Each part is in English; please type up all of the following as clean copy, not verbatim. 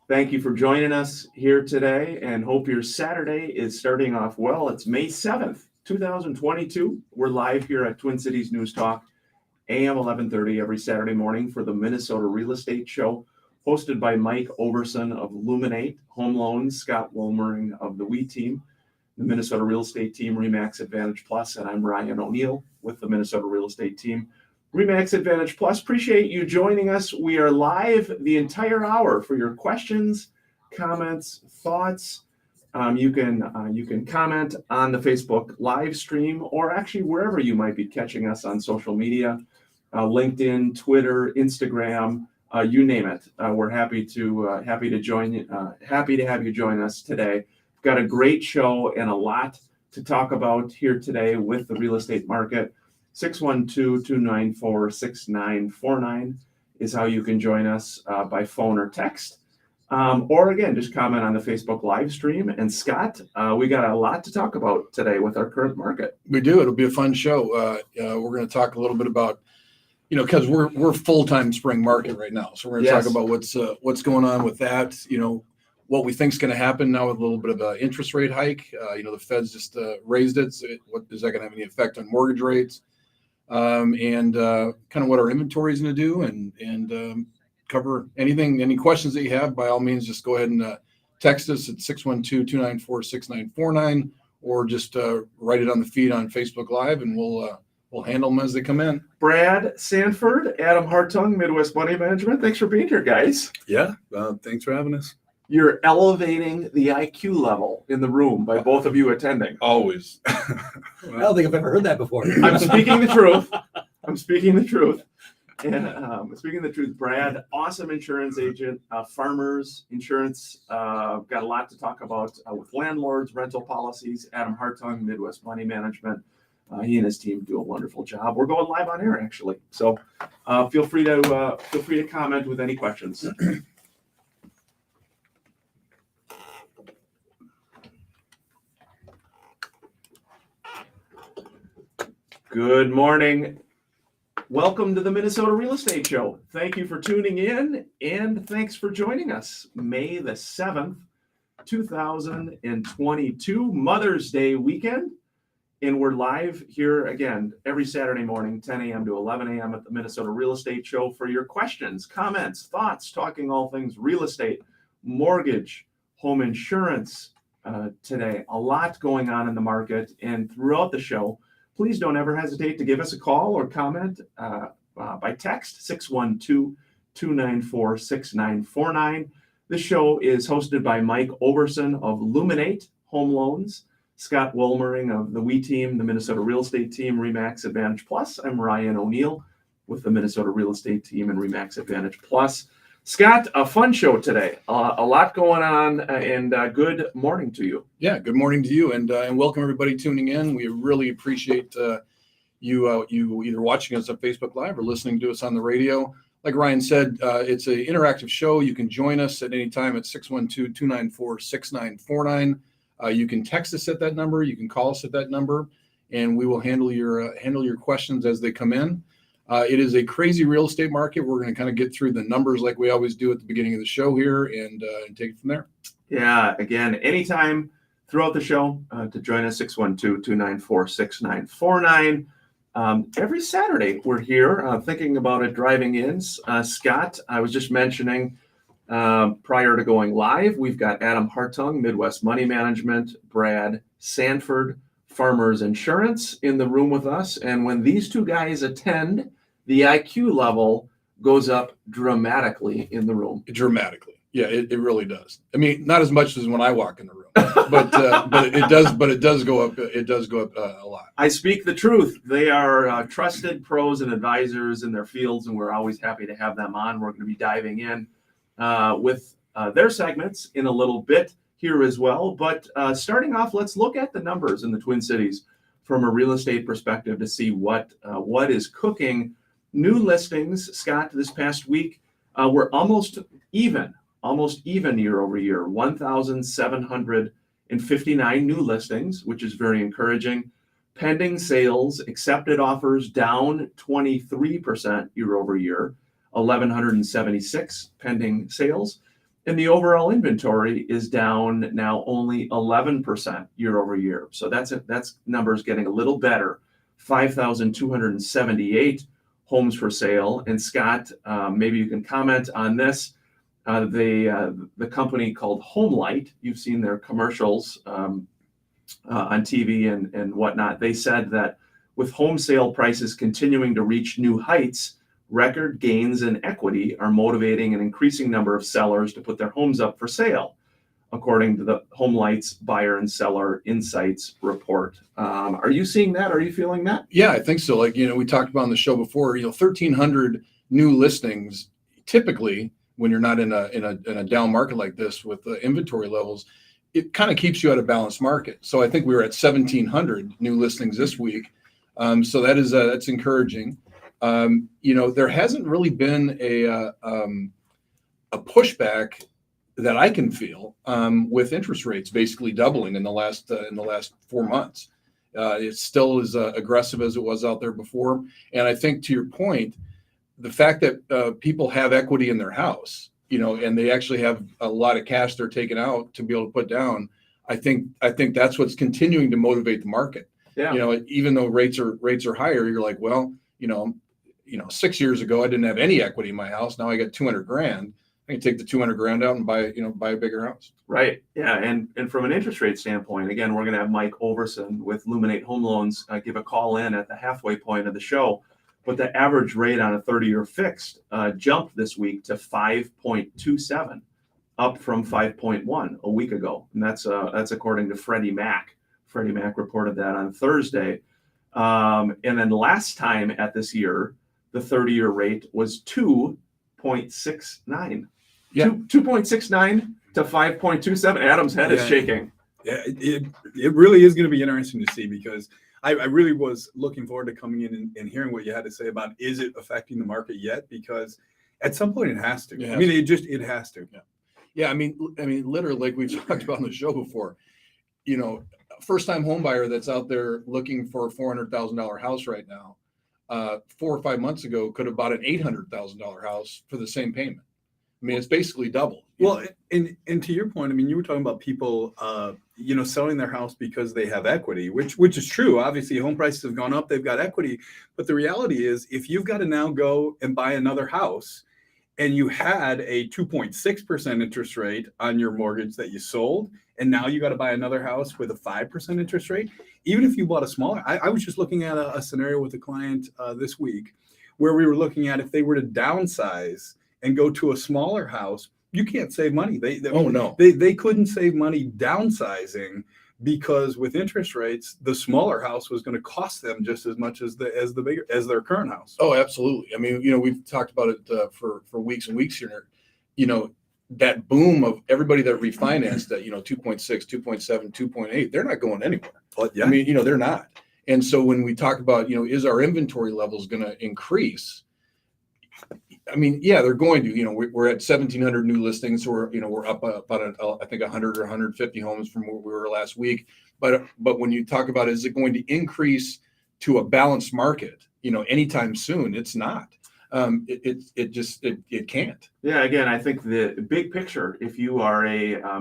Thank you for joining us here today and hope your Saturday is starting off well. It's May 7th, 2022. We're live here at Twin Cities News Talk, AM 1130 every Saturday morning for the Minnesota Real Estate Show, hosted by Mike Overson of Luminate Home Loans, Scott Wolmering of the We Team, the Minnesota Real Estate Team, RE/MAX Advantage Plus, and I'm Ryan O'Neill with the Minnesota Real Estate Team, RE/MAX Advantage Plus. Appreciate you joining us. We are live the entire hour for your questions, comments, thoughts. You can comment on the Facebook live stream or actually wherever you might be catching us on social media, LinkedIn, Twitter, Instagram, you name it. We're happy to join you. Happy to have you join us today. Got a great show and a lot to talk about here today with the real estate market. 612-294-6949 is how you can join us by phone or text. Or again, just comment on the Facebook live stream. And Scott, we got a lot to talk about today with our current market. We do. It'll be a fun show. We're going to talk a little bit about, because we're full-time spring market right now. So we're going to talk about what's going on with that, what we think is going to happen now with a little bit of an interest rate hike. The Fed's just raised it. So what is that going to have any effect on mortgage rates? And kind of what our inventory is going to do and cover any questions that you have. By all means, just go ahead and text us at 612-294-6949 or just write it on the feed on Facebook Live, and we'll handle them as they come in. Brad Sanford, Adam Hartung, Midwest Money Management. Thanks for being here, guys. Yeah, thanks for having us. You're elevating the IQ level in the room by both of you attending. Always. I don't think I've ever heard that before. I'm speaking the truth. And speaking the truth, Brad, awesome insurance agent, farmers insurance. Got a lot to talk about with landlords, rental policies. Adam Hartung, Midwest Money Management. He and his team do a wonderful job. We're going live on air, actually. So feel free to comment with any questions. Good morning. Welcome to the Minnesota Real Estate Show. Thank you for tuning in and thanks for joining us. May the 7th, 2022, Mother's Day weekend. And we're live here again every Saturday morning, 10 a.m. to 11 a.m. at the Minnesota Real Estate Show for your questions, comments, thoughts, talking all things real estate, mortgage, home insurance today. A lot going on in the market and throughout the show. Please don't ever hesitate to give us a call or comment by text, 612-294-6949. This show is hosted by Mike Overson of Luminate Home Loans, Scott Wolmering of the We Team, the Minnesota Real Estate Team, RE/MAX Advantage Plus. I'm Ryan O'Neill with the Minnesota Real Estate Team and RE/MAX Advantage Plus. Scott, a fun show today. A lot going on, and good morning to you. Yeah, good morning to you, and welcome everybody tuning in. We really appreciate you either watching us on Facebook Live or listening to us on the radio. Like Ryan said, it's an interactive show. You can join us at any time at 612-294-6949. You can text us at that number. You can call us at that number, and we will handle your questions as they come in. It is a crazy real estate market. We're going to kind of get through the numbers like we always do at the beginning of the show here and take it from there. Yeah, again, anytime throughout the show to join us, 612-294-6949. Every Saturday we're here thinking about it, driving in. Scott, I was just mentioning prior to going live, we've got Adam Hartung, Midwest Money Management, Brad Sanford, Farmers Insurance in the room with us. And when these two guys attend, the IQ level goes up dramatically in the room. Dramatically. Yeah, it really does. I mean, not as much as when I walk in the room, but it does go up. It does go up a lot. I speak the truth. They are trusted pros and advisors in their fields, and we're always happy to have them on. We're going to be diving in with their segments in a little bit here as well. But starting off, let's look at the numbers in the Twin Cities from a real estate perspective to see what is cooking. New listings, Scott, this past week were almost even year over year. 1,759 new listings, which is very encouraging. Pending sales, accepted offers down 23% year over year. 1,176 pending sales. And the overall inventory is down now only 11% year over year. So that's numbers getting a little better. 5,278 homes for sale. And Scott, maybe you can comment on this. The company called HomeLight, you've seen their commercials on TV and whatnot. They said that with home sale prices continuing to reach new heights, record gains in equity are motivating an increasing number of sellers to put their homes up for sale, according to the HomeLight's Buyer and Seller Insights report. Are you seeing that? Are you feeling that? Yeah, I think so. Like, we talked about on the show before, 1,300 new listings. Typically, when you're not in a down market like this with the inventory levels, it kind of keeps you at a balanced market. So I think we were at 1,700 new listings this week. So that's encouraging. There hasn't really been a pushback that I can feel with interest rates basically doubling in the last 4 months. It's still as aggressive as it was out there before. And I think, to your point, the fact that people have equity in their house, and they actually have a lot of cash they're taking out to be able to put down, I think that's what's continuing to motivate the market. Yeah. Even though rates are higher, you're like, well, 6 years ago I didn't have any equity in my house. Now I got $200,000. I can take the $200,000 out and buy a bigger house. Right. Yeah. And from an interest rate standpoint, again, we're going to have Mike Overson with Luminate Home Loans give a call in at the halfway point of the show. But the average rate on a 30-year fixed jumped this week to 5.27, up from 5.1 a week ago. And that's according to Freddie Mac. Freddie Mac reported that on Thursday. And then last time at this year, the 30-year rate was 2.69. Yeah. 2.69 to 5.27. Adam's head is shaking. Yeah, it really is going to be interesting to see, because I really was looking forward to coming in and hearing what you had to say about, is it affecting the market yet? Because at some point it has to. I mean, it has to. Yeah. I mean, literally, like we've talked about on the show before, first-time home buyer that's out there looking for a $400,000 house right now, 4 or 5 months ago could have bought an $800,000 house for the same payment. I mean, it's basically double. Well, and to your point, I mean, you were talking about people, selling their house because they have equity, which is true. Obviously, home prices have gone up; they've got equity. But the reality is, if you've got to now go and buy another house, and you had a 2.6% interest rate on your mortgage that you sold, and now you got to buy another house with a 5% interest rate, even if you bought a smaller. I was just looking at a scenario with a client this week where we were looking at if they were to downsize and go to a smaller house, you can't save money. They couldn't save money downsizing, because with interest rates, the smaller house was going to cost them just as much as their current house. Oh, absolutely. I mean, we've talked about it for weeks and weeks here. That boom of everybody that refinanced at 2.6, 2.7, 2.8, they're not going anywhere. But yeah. I mean, they're not. And so when we talk about, is our inventory levels going to increase? I mean, yeah, they're going to. We're at 1,700 new listings, so we're up about I think 100 or 150 homes from where we were last week. But when you talk about, is it going to increase to a balanced market, anytime soon? It's not. It can't. Yeah, again, I think the big picture, if you are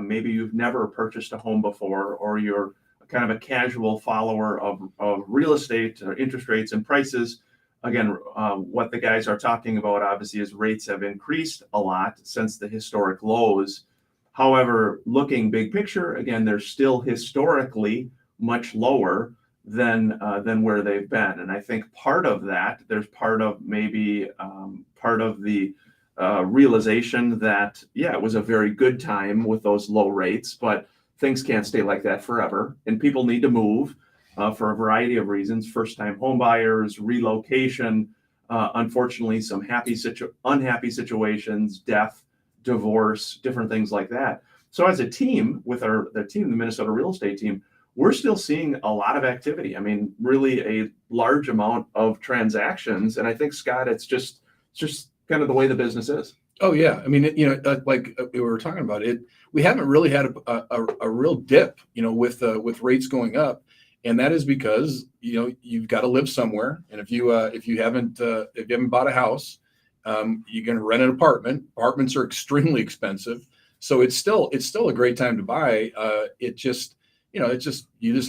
maybe you've never purchased a home before, or you're kind of a casual follower of real estate or interest rates and prices, again, what the guys are talking about obviously is rates have increased a lot since the historic lows. However, looking big picture, again, they're still historically much lower than where they've been. And I think part of that, there's part of maybe part of the realization that, it was a very good time with those low rates, but things can't stay like that forever. And people need to move for a variety of reasons: first-time home buyers, relocation, unfortunately, some unhappy situations, death, divorce, different things like that. So as a team, with the team, the Minnesota real estate team, we're still seeing a lot of activity. I mean, really a large amount of transactions. And I think, Scott, it's just kind of the way the business is. Oh, yeah. I mean, like we were talking about it, we haven't really had a real dip, with rates going up. And that is because, you've got to live somewhere. And if you haven't bought a house, you're going to rent an apartment. Apartments are extremely expensive. So it's still a great time to buy. You just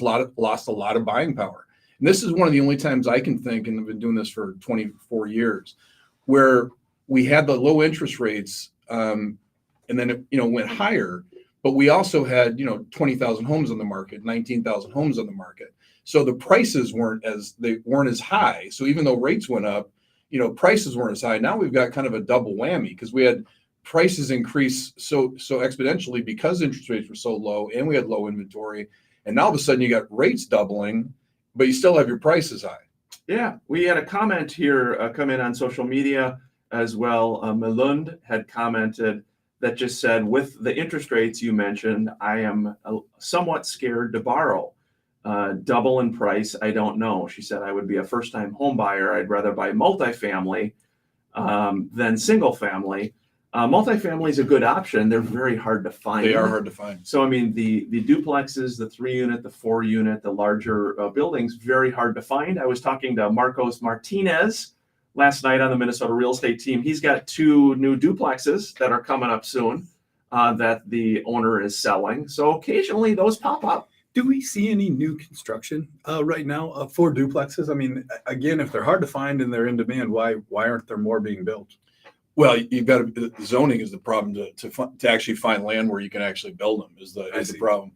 lost a lot of buying power. And this is one of the only times I can think, and I've been doing this for 24 years, where we had the low interest rates, and then it, went higher, but we also had 20,000 homes on the market, 19,000 homes on the market. So the prices weren't as high. So even though rates went up, prices weren't as high. Now we've got kind of a double whammy because we had prices increase so exponentially because interest rates were so low and we had low inventory. And now all of a sudden you got rates doubling, but you still have your prices high. Yeah, we had a comment here come in on social media as well. Melund had commented that just said, with the interest rates you mentioned, I am somewhat scared to borrow. Double in price, I don't know. She said, I would be a first-time home buyer. I'd rather buy multifamily than single family. Multifamily is a good option. They're very hard to find. They are hard to find. So, I mean, the duplexes, the 3-unit, the 4-unit, the larger buildings, very hard to find. I was talking to Marcos Martinez last night on the Minnesota real estate team. He's got 2 new duplexes that are coming up soon that the owner is selling. So occasionally those pop up. Do we see any new construction right now for duplexes? I mean, again, if they're hard to find and they're in demand, why aren't there more being built? Well, you've got to, zoning is the problem to actually find land where you can actually build them is the problem.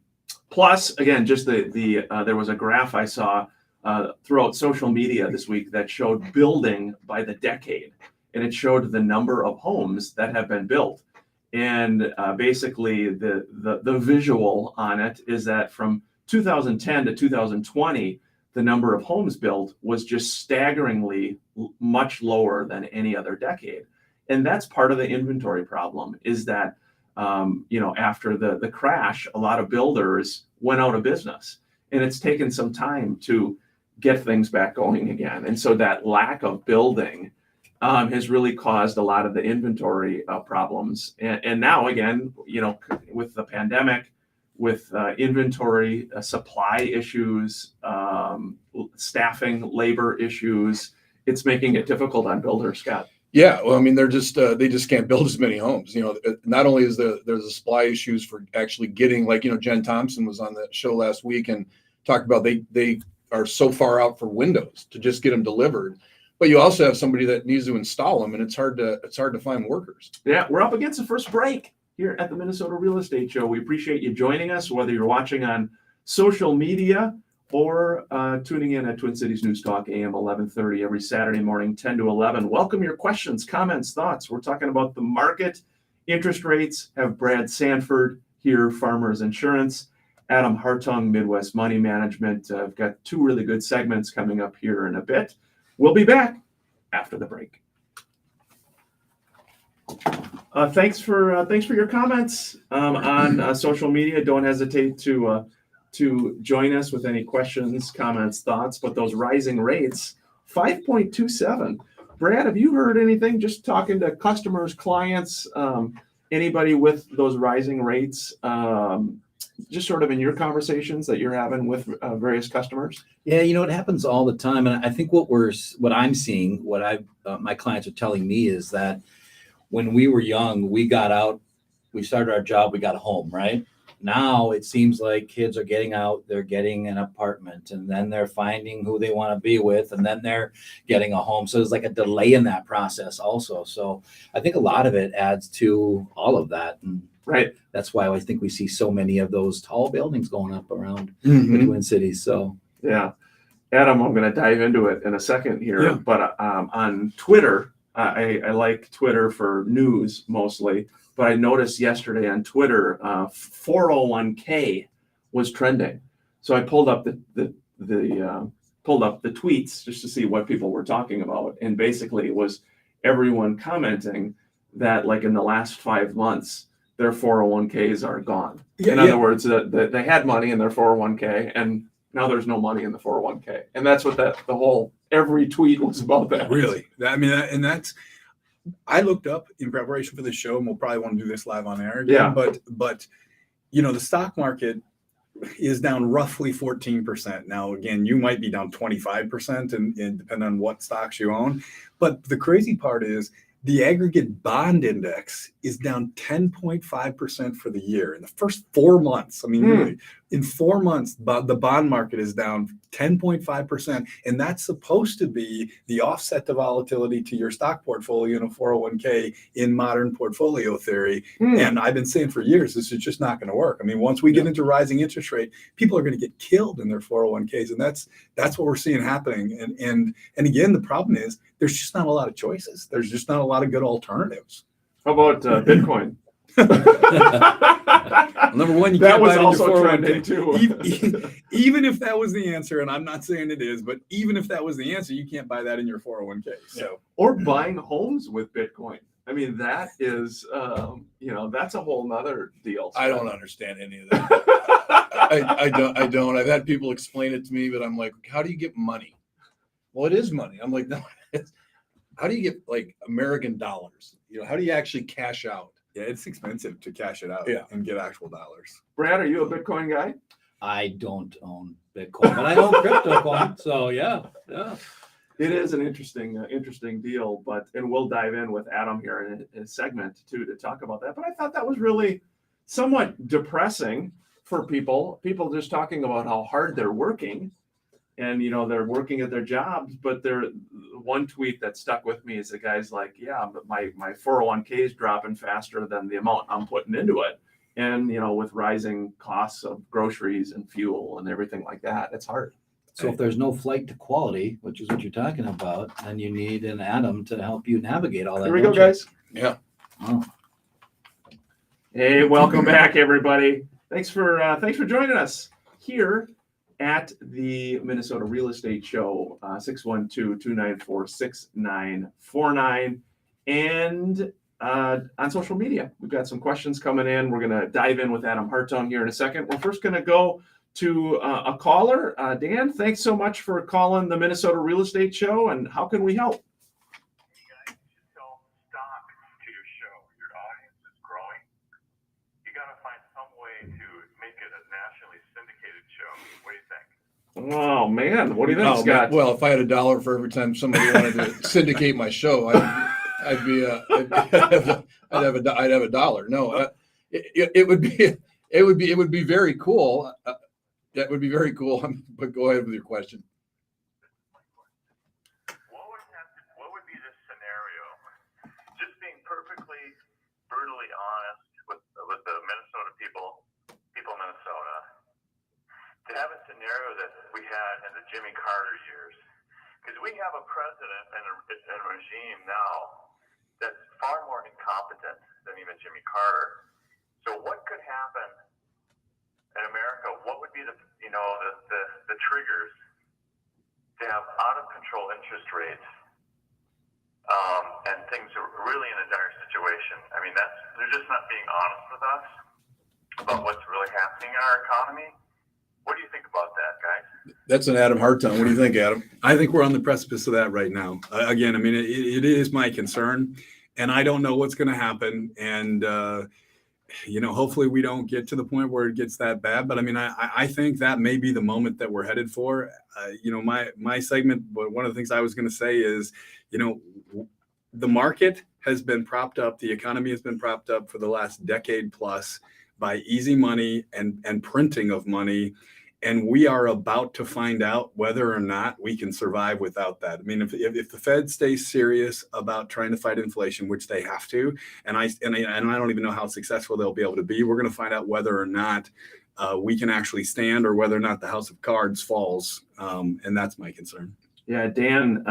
Plus, again, just there was a graph I saw throughout social media this week that showed building by the decade, and it showed the number of homes that have been built. And basically, the visual on it is that from 2010 to 2020, the number of homes built was just staggeringly much lower than any other decade. And that's part of the inventory problem is that, after the crash, a lot of builders went out of business, and it's taken some time to get things back going again. And so that lack of building has really caused a lot of the inventory problems. And now, again, with the pandemic, with inventory, supply issues, staffing, labor issues, it's making it difficult on builders, Scott. Yeah, well, I mean, they just can't build as many homes. Not only is there's a supply issues for actually getting, Jen Thompson was on the show last week and talked about they are so far out for windows to just get them delivered. But you also have somebody that needs to install them, and it's hard to find workers. Yeah, we're up against the first break here at the Minnesota Real Estate Show. We appreciate you joining us, whether you're watching on social media or tuning in at Twin Cities News Talk, AM 1130, every Saturday morning, 10 to 11. Welcome your questions, comments, thoughts. We're talking about the market, interest rates. Have Brad Sanford here, Farmers Insurance, Adam Hartung, Midwest Money Management. I've got 2 really good segments coming up here in a bit. We'll be back after the break. Thanks for your comments on social media. Don't hesitate to join us with any questions, comments, thoughts. But those rising rates, 5.27. Brad, have you heard anything? Just talking to customers, clients, anybody with those rising rates? Just sort of in your conversations that you're having with various customers? Yeah, it happens all the time, and I think what I'm seeing, my clients are telling me is that when we were young, we got out, we started our job, we got a home, right? Now it seems like kids are getting out, they're getting an apartment, and then they're finding who they want to be with, and then they're getting a home. So there's like a delay in that process also. So I think a lot of it adds to all of that. And right. That's why I think we see so many of those tall buildings going up around the Twin Cities. So yeah, Adam, I'm going to dive into it in a second here. Yeah. But on Twitter, I like Twitter for news mostly. But I noticed yesterday on Twitter, 401k was trending. So I pulled up the tweets just to see what people were talking about, and basically it was everyone commenting that like in the last 5 months, their 401ks are gone. Yeah, in other words, they had money in their 401k, and now there's no money in the 401k, and that's what every tweet was about. That really, I mean, and that's. I looked up in preparation for the show, and we'll probably want to do this live on air again. Yeah. But the stock market is down roughly 14%. Now, again, you might be down 25% and depending on what stocks you own. But the crazy part is The aggregate bond index is down 10.5% for the year in the first 4 months. I mean, really, in 4 months, the bond market is down 10.5%. And that's supposed to be the offset to volatility to your stock portfolio in a 401k in modern portfolio theory. And I've been saying for years, this is just not going to work. I mean, once we get into rising interest rate, people are going to get killed in their 401ks. And that's what we're seeing happening. And again, the problem is there's just not a lot of choices. There's just not a lot of good alternatives. How about Bitcoin? Number one, you that can't was buy it in also your trending 401k. too. Even if that was the answer, and I'm not saying it is, but even if that was the answer, you can't buy that in your 401k. So, or buying homes with Bitcoin. I mean, that is, that's a whole nother deal. I don't understand any of that. I don't. I've had people explain it to me, but I'm like, how do you get money? Well, it is money. I'm like, no. How do you get like American dollars? How do you actually cash out? Yeah, it's expensive to cash it out and get actual dollars. Brad, are you a Bitcoin guy? I don't own Bitcoin, but I own crypto coin. So yeah. It is an interesting deal, and we'll dive in with Adam here in a segment too to talk about that. But I thought that was really somewhat depressing for people just talking about how hard they're working, and they're working at their jobs. But one tweet that stuck with me is the guy's like, yeah, but my 401k is dropping faster than the amount I'm putting into it. And, with rising costs of groceries and fuel and everything like that, it's hard. So if there's no flight to quality, which is what you're talking about, then you need an Adam to help you navigate all that. Here we go, guys. Yeah. Oh. Hey, welcome back, everybody. Thanks for joining us here at the Minnesota Real Estate Show, 612-294-6949. And on social media, we've got some questions coming in. We're going to dive in with Adam Hartung here in a second. We're first going to go to a caller. Dan, thanks so much for calling the Minnesota Real Estate Show. And how can we help? You guys should sell stock to your show. Your audience is growing. You got to find some way to make it a nationally syndicated show. What do you think? Oh, man. What do you think, Oh, Scott? well, if I had $1 for every time somebody wanted to syndicate my show, I'd have $1. No, it would be very cool. That would be very cool. But go ahead with your question. What would be the scenario? Just being perfectly brutally honest with the Minnesota people of Minnesota, to have a scenario that we had in the Jimmy Carter years, because we have a president and a regime now that's far more incompetent than even Jimmy Carter. So what could happen in America? What would be the triggers to have out of control interest rates and things are really in a dire situation? I mean, they're just not being honest with us about what's really happening in our economy. What do you think about that, guys? That's an Adam Hartung. What do you think, Adam? I think we're on the precipice of that right now. Again, I mean, it is my concern, and I don't know what's going to happen. And, hopefully we don't get to the point where it gets that bad. But I mean, I think that may be the moment that we're headed for. My segment, but one of the things I was going to say is, the market has been propped up. The economy has been propped up for the last decade plus by easy money and printing of money. And we are about to find out whether or not we can survive without that. I mean, if the Fed stays serious about trying to fight inflation, which they have to, and I don't even know how successful they'll be able to be, we're going to find out whether or not we can actually stand, or whether or not the house of cards falls. And that's my concern. Yeah, Dan,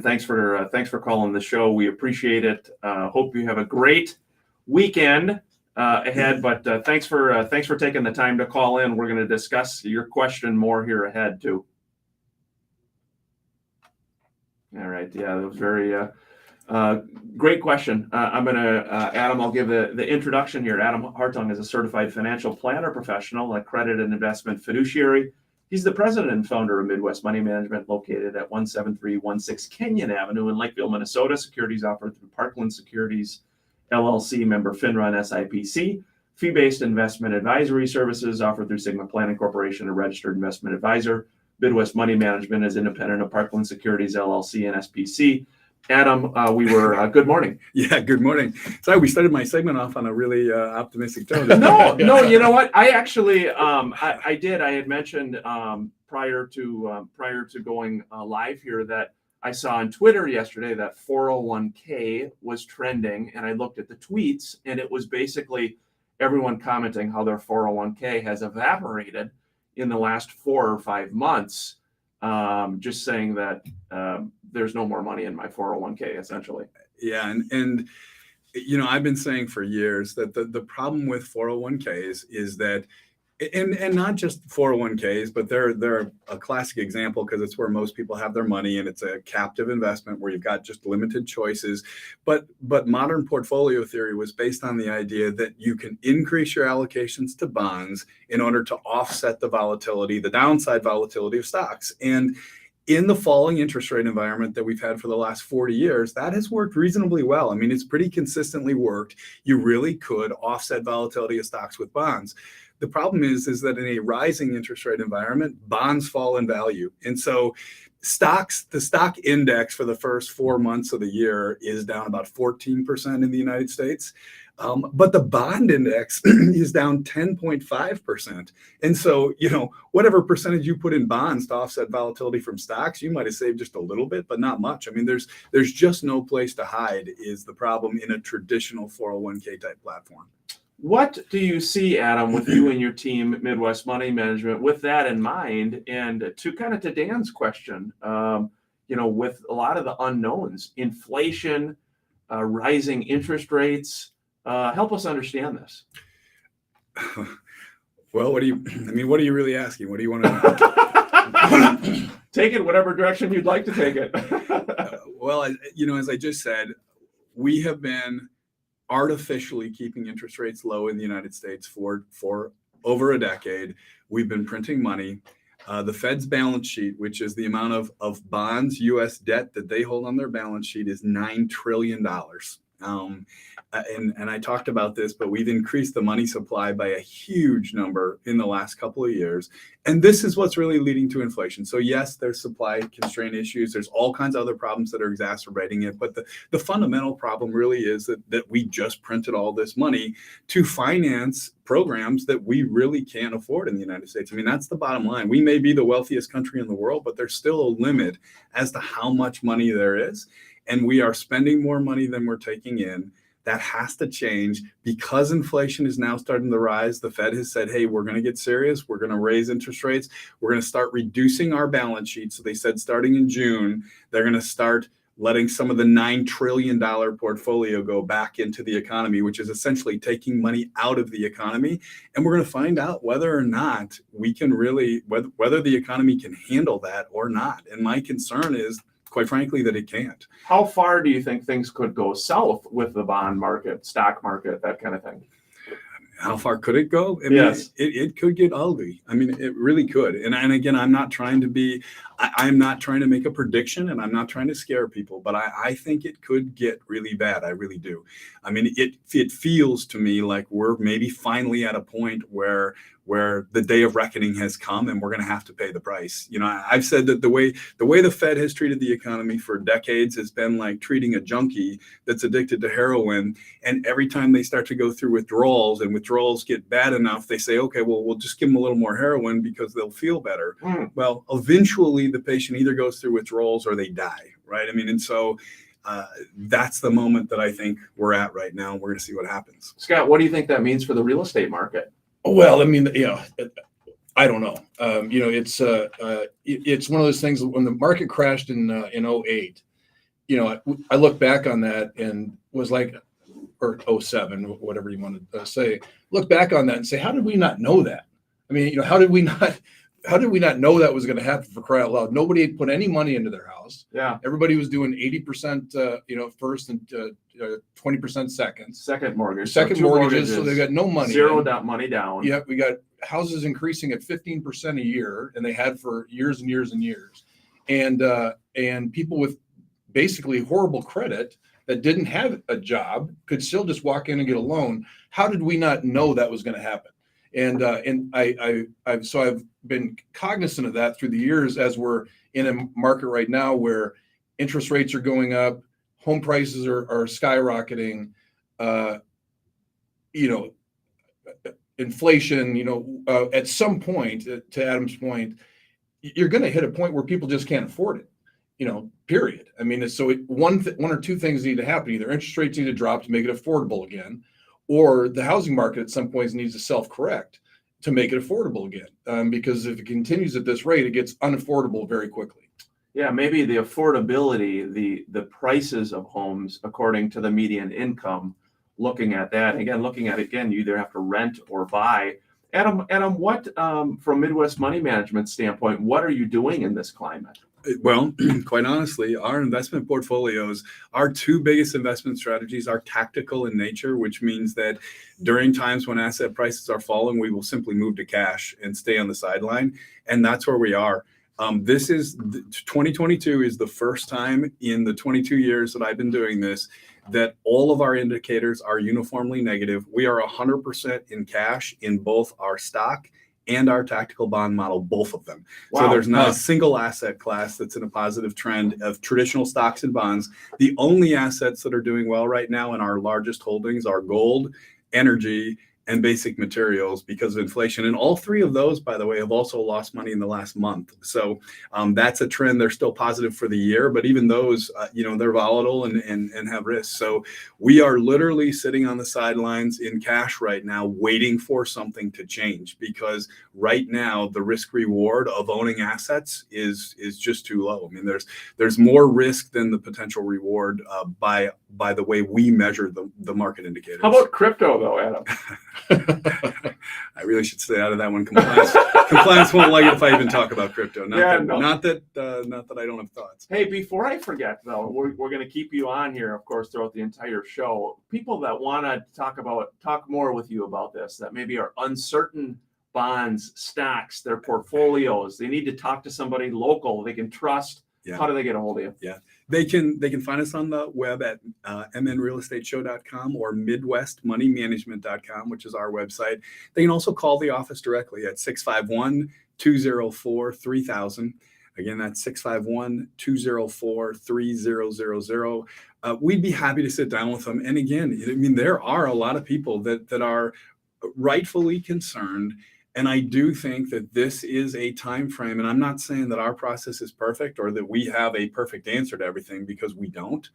thanks for calling the show. We appreciate it. Hope you have a great weekend ahead, but thanks for taking the time to call in. We're going to discuss your question more here ahead too. All right, yeah, that was very great question. I'm going to Adam. I'll give the introduction here. Adam Hartung is a certified financial planner professional, accredited investment fiduciary. He's the president and founder of Midwest Money Management, located at 17316 Kenyon Avenue in Lakeville, Minnesota. Securities offered through Parkland Securities LLC, member FINRA and SIPC. Fee-based investment advisory services offered through Sigma Planning Corporation, a registered investment advisor. Midwest Money Management is independent of Parkland Securities LLC and SPC. Adam, good morning. Yeah, good morning. Sorry, we started my segment off on a really optimistic tone. No, you know what? I actually, I did. I had mentioned prior to going live here that I saw on Twitter yesterday that 401k was trending, and I looked at the tweets, and it was basically everyone commenting how their 401k has evaporated in the last 4 or 5 months. Just saying that there's no more money in my 401k, essentially. Yeah, and you know, I've been saying for years that the problem with 401ks is that, and not just 401ks, but they're a classic example because it's where most people have their money, and it's a captive investment where you've got just limited choices. But modern portfolio theory was based on the idea that you can increase your allocations to bonds in order to offset the volatility, the downside volatility of stocks. And in the falling interest rate environment that we've had for the last 40 years, that has worked reasonably well. I mean, it's pretty consistently worked. You really could offset volatility of stocks with bonds. The problem is that in a rising interest rate environment, bonds fall in value. And so the stock index for the first 4 months of the year is down about 14% in the United States. But the bond index is down 10.5%. And so, you know, whatever percentage you put in bonds to offset volatility from stocks, you might have saved just a little bit, but not much. I mean, there's just no place to hide is the problem in a traditional 401k type platform. What do you see, Adam, with you and your team at Midwest Money Management with that in mind? And to Dan's question, you know, with a lot of the unknowns, inflation, rising interest rates, help us understand this. Well, what are you really asking? What do you want to know? Take it whatever direction you'd like to take it. Well, you know, as I just said, we have been artificially keeping interest rates low in the United States for over a decade. We've been printing money. The Fed's balance sheet, which is the amount of bonds, U.S. debt that they hold on their balance sheet, is $9 trillion. And I talked about this, but we've increased the money supply by a huge number in the last couple of years. And this is what's really leading to inflation. So yes, there's supply constraint issues. There's all kinds of other problems that are exacerbating it. But the fundamental problem really is that we just printed all this money to finance programs that we really can't afford in the United States. I mean, that's the bottom line. We may be the wealthiest country in the world, but there's still a limit as to how much money there is. And we are spending more money than we're taking in. That has to change because inflation is now starting to rise. The Fed has said, hey, we're going to get serious. We're going to raise interest rates. We're going to start reducing our balance sheet. So they said starting in June, they're going to start letting some of the $9 trillion portfolio go back into the economy, which is essentially taking money out of the economy. And we're going to find out whether or not we can really, whether the economy can handle that or not. And my concern is, quite frankly, that it can't. How far do you think things could go south with the bond market, stock market, that kind of thing? How far could it go? I mean, yes, it could get ugly. I mean, it really could. And again, I'm not trying to make a prediction, and I'm not trying to scare people, but I think it could get really bad. I really do. I mean, it feels to me like we're maybe finally at a point where the day of reckoning has come and we're going to have to pay the price. You know, I've said that the way the Fed has treated the economy for decades has been like treating a junkie that's addicted to heroin. And every time they start to go through withdrawals and withdrawals get bad enough, they say, okay, well, we'll just give them a little more heroin because they'll feel better. Well, eventually the patient either goes through withdrawals or they die, right? I mean, and so that's the moment that I think we're at right now. We're going to see what happens. Scott, what do you think that means for the real estate market? Well, I mean, you know, I don't know. You know, it's one of those things when the market crashed in 08, you know, I look back on that and was like, or 07, whatever you want to say, look back on that and say, how did we not know that? I mean, you know, how did we not know that was going to happen, for crying out loud? Nobody had put any money into their house. Yeah. Everybody was doing 80%, you know, first and 20% second mortgages. So So they got no money. Zero money down. Yeah. We got houses increasing at 15% a year, and they had for years and years and years. And people with basically horrible credit that didn't have a job could still just walk in and get a loan. How did we not know that was going to happen? And I've been cognizant of that through the years as we're in a market right now where interest rates are going up, home prices are skyrocketing, inflation, at some point, to Adam's point, you're going to hit a point where people just can't afford it, period. I mean, one or two things need to happen. Either interest rates need to drop to make it affordable again, or the housing market at some points needs to self-correct to make it affordable again. Because if it continues at this rate, it gets unaffordable very quickly. Yeah, maybe the affordability, the prices of homes according to the median income, looking at that, you either have to rent or buy. Adam, what, from Midwest Money Management standpoint, what are you doing in this climate? Well, quite honestly, our investment portfolios, our two biggest investment strategies are tactical in nature, which means that during times when asset prices are falling, we will simply move to cash and stay on the sideline. And that's where we are. 2022 is the first time in the 22 years that I've been doing this that all of our indicators are uniformly negative. We are 100% in cash in both our stock and our tactical bond model, both of them. Wow. So there's not a single asset class that's in a positive trend of traditional stocks and bonds. The only assets that are doing well right now in our largest holdings are gold, energy, and basic materials because of inflation. And all three of those, by the way, have also lost money in the last month. So that's a trend. They're still positive for the year, but even those, they're volatile and have risks. So we are literally sitting on the sidelines in cash right now, waiting for something to change because right now the risk reward of owning assets is just too low. I mean, there's more risk than the potential reward by the way we measure the market indicators. How about crypto though, Adam? I really should stay out of that one. Compliance won't like it if I even talk about crypto. Not that I don't have thoughts. Hey, before I forget though, we're going to keep you on here, of course, throughout the entire show. People that want to talk more with you about this, that maybe are uncertain bonds, stocks, their portfolios. They need to talk to somebody local they can trust. Yeah. How do they get a hold of you? Yeah, they can find us on the web at mnrealestateshow.com or midwestmoneymanagement.com, which is our website. They can also call the office directly at 651-204-3000. Again, that's 651-204-3000. We'd be happy to sit down with them. And again, I mean, there are a lot of people that are rightfully concerned. And I do think that this is a time frame, and I'm not saying that our process is perfect or that we have a perfect answer to everything because we don't.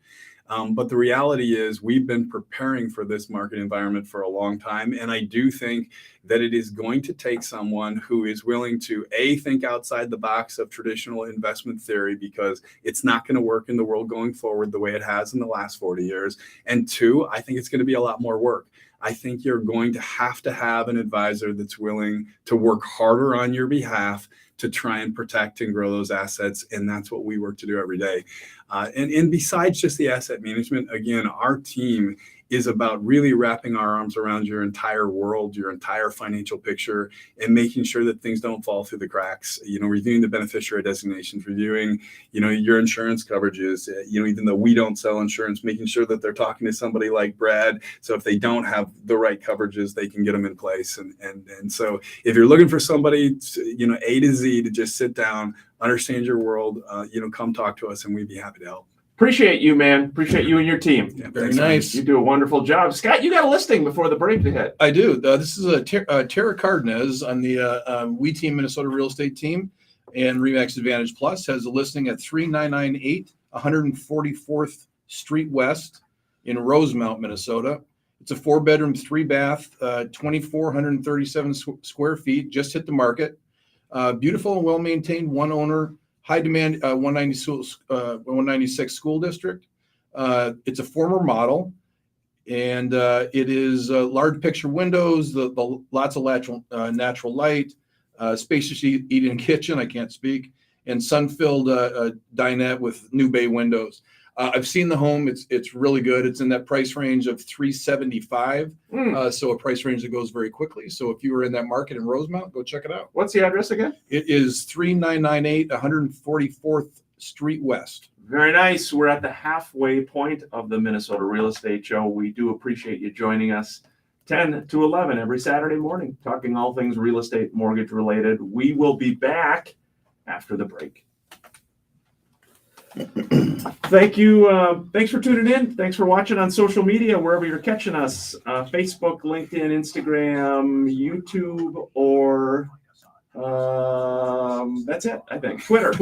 But the reality is we've been preparing for this market environment for a long time. And I do think that it is going to take someone who is willing to, A, think outside the box of traditional investment theory because it's not going to work in the world going forward the way it has in the last 40 years. And two, I think it's going to be a lot more work. I think you're going to have an advisor that's willing to work harder on your behalf to try and protect and grow those assets. And that's what we work to do every day. And besides just the asset management, again, our team is about really wrapping our arms around your entire world, your entire financial picture, and making sure that things don't fall through the cracks. Reviewing the beneficiary designations, reviewing, your insurance coverages, even though we don't sell insurance, making sure that they're talking to somebody like Brad. So if they don't have the right coverages, they can get them in place. And so if you're looking for somebody, A to Z to just sit down, understand your world, come talk to us and we'd be happy to help. Appreciate you, man. Appreciate you and your team. Yeah, very nice. You do a wonderful job. Scott, you got a listing before the break to hit. I do. This is Tara Cardenas on the We Team Minnesota Real Estate Team, and RE/MAX Advantage Plus has a listing at 3998 144th Street West in Rosemount, Minnesota. It's a 4-bedroom, 3-bath, 2,437 square feet. Just hit the market. Beautiful and well-maintained, one owner. High demand, 196 school district. It's a former model, and it is large picture windows, the lots of natural light, spacious eating kitchen. I can't speak, and sun-filled dinette with new bay windows. I've seen the home. It's really good. It's in that price range of $375. So a price range that goes very quickly. So if you were in that market in Rosemount, go check it out. What's the address again? It is 3998 144th Street West. Very nice. We're at the halfway point of the Minnesota Real Estate Show. We do appreciate you joining us 10 to 11 every Saturday morning, talking all things real estate, mortgage related. We will be back after the break. Thank you. Thanks for tuning in. Thanks for watching on social media, wherever you're catching us, Facebook, LinkedIn, Instagram, YouTube, or that's it, I think. Twitter.